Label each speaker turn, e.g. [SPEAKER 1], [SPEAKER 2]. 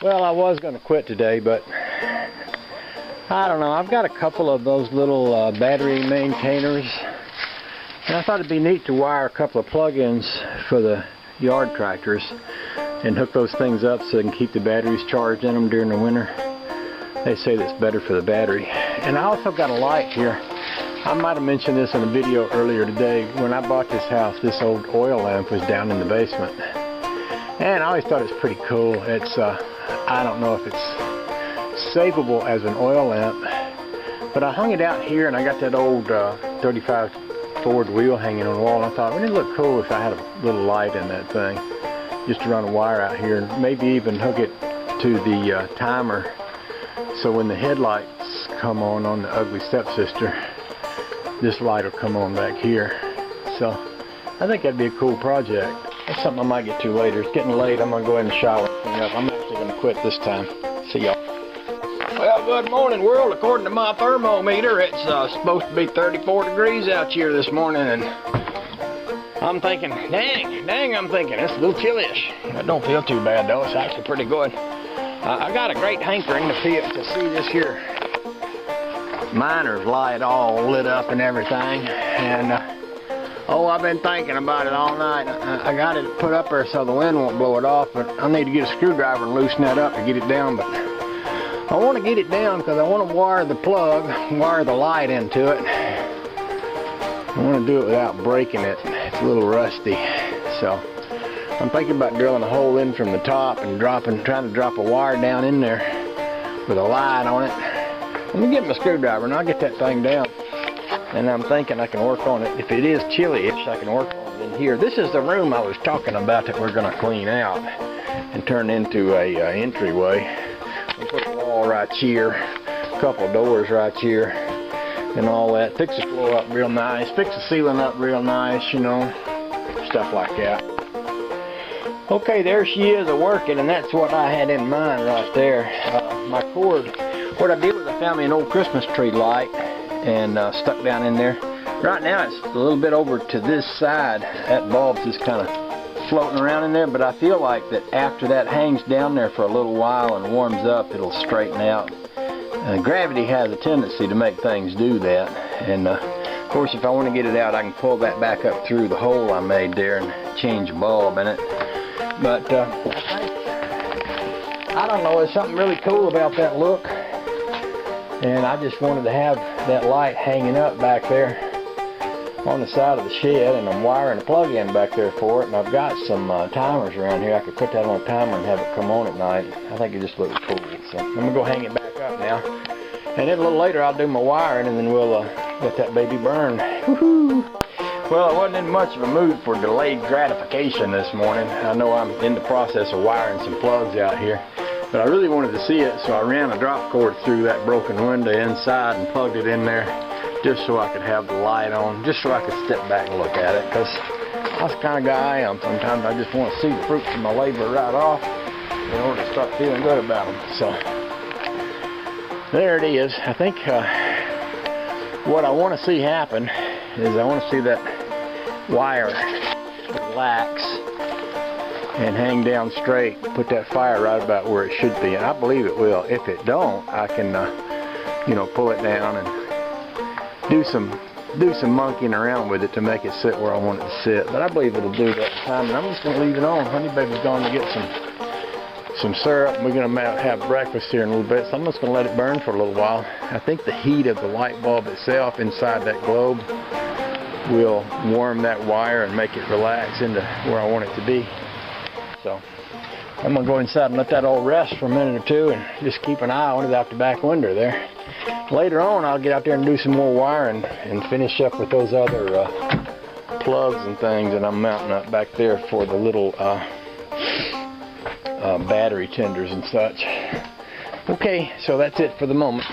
[SPEAKER 1] Well, I was going to quit today, but I don't know. I've got a couple of those little battery maintainers, and I thought it'd be neat to wire a couple of plug-ins for the yard tractors and hook those things up so they can keep the batteries charged in them during the winter. They say that's better for the battery. And I also got a light here. I might have mentioned this in a video earlier today. When I bought this house, this old oil lamp was down in the basement. And I always thought it was pretty cool. It's, I don't know if it's savable as an oil lamp, but I hung it out here and I got that old 35 Ford wheel hanging on the wall, and I thought, wouldn't it look cool if I had a little light in that thing? Just to run a wire out here and maybe even hook it to the timer, so when the headlights come on the ugly stepsister, this light will come on back here. So I think that'd be a cool project. That's something I might get to later. It's getting late. I'm going to go ahead and shower and clean up. I'm actually going to quit this time. See y'all. Well, good morning, world. According to my thermometer, it's supposed to be 34 degrees out here this morning, and I'm thinking, dang, I'm thinking, it's a little chilly-ish. It don't feel too bad, though. It's actually pretty good. I got a great hankering to see this here miner's light all lit up and everything, and oh, I've been thinking about it all night. I got it put up there so the wind won't blow it off, but I need to get a screwdriver and loosen that up to get it down. But I want to get it down because I want to wire the plug, wire the light into it. I want to do it without breaking it. It's a little rusty, so I'm thinking about drilling a hole in from the top and trying to drop a wire down in there with a light on it. Let me get my screwdriver and I'll get that thing down. And I'm thinking I can work on it. If it is chilly-ish, I can work on it in here. This is the room I was talking about that we're going to clean out and turn into a entryway. We'll put a wall right here, a couple of doors right here, and all that. Fix the floor up real nice, fix the ceiling up real nice, you know, stuff like that. Okay, there she is a-working, and that's what I had in mind right there. My cord, what I did was I found me an old Christmas tree light and stuck down in there. Right now it's a little bit over to this side. That bulb's just kind of floating around in there, but I feel like that after that hangs down there for a little while and warms up, it'll straighten out. Gravity has a tendency to make things do that, and of course if I want to get it out, I can pull that back up through the hole I made there and change a bulb in it. But I don't know, there's something really cool about that look, and I just wanted to have that light hanging up back there on the side of the shed, and I'm wiring a plug-in back there for it, and I've got some timers around here. I could put that on a timer and have it come on at night. I think it just looks cool. So I'm going to go hang it back up now, and then a little later I'll do my wiring, and then we'll let that baby burn. Woohoo! Well, I wasn't in much of a mood for delayed gratification this morning. I know I'm in the process of wiring some plugs out here, but I really wanted to see it, so I ran a drop cord through that broken window inside and plugged it in there just so I could have the light on, just so I could step back and look at it, because that's the kind of guy I am. Sometimes I just want to see the fruits of my labor right off in order to start feeling good about them. So there it is. I think what I want to see happen is I want to see that wire relax and hang down straight, put that fire right about where it should be, and I believe it will. If it don't, I can you know, pull it down and do some monkeying around with it to make it sit where I want it to sit. But I believe it'll do that time, and I'm just going to leave it on. Honey Baby's going to get some syrup, and we're going to have breakfast here in a little bit, so I'm just going to let it burn for a little while. I think the heat of the light bulb itself inside that globe will warm that wire and make it relax into where I want it to be. So I'm going to go inside and let that all rest for a minute or two and just keep an eye on it out the back window there. Later on I'll get out there and do some more wiring and finish up with those other plugs and things that I'm mounting up back there for the little battery tenders and such. Okay, so that's it for the moment.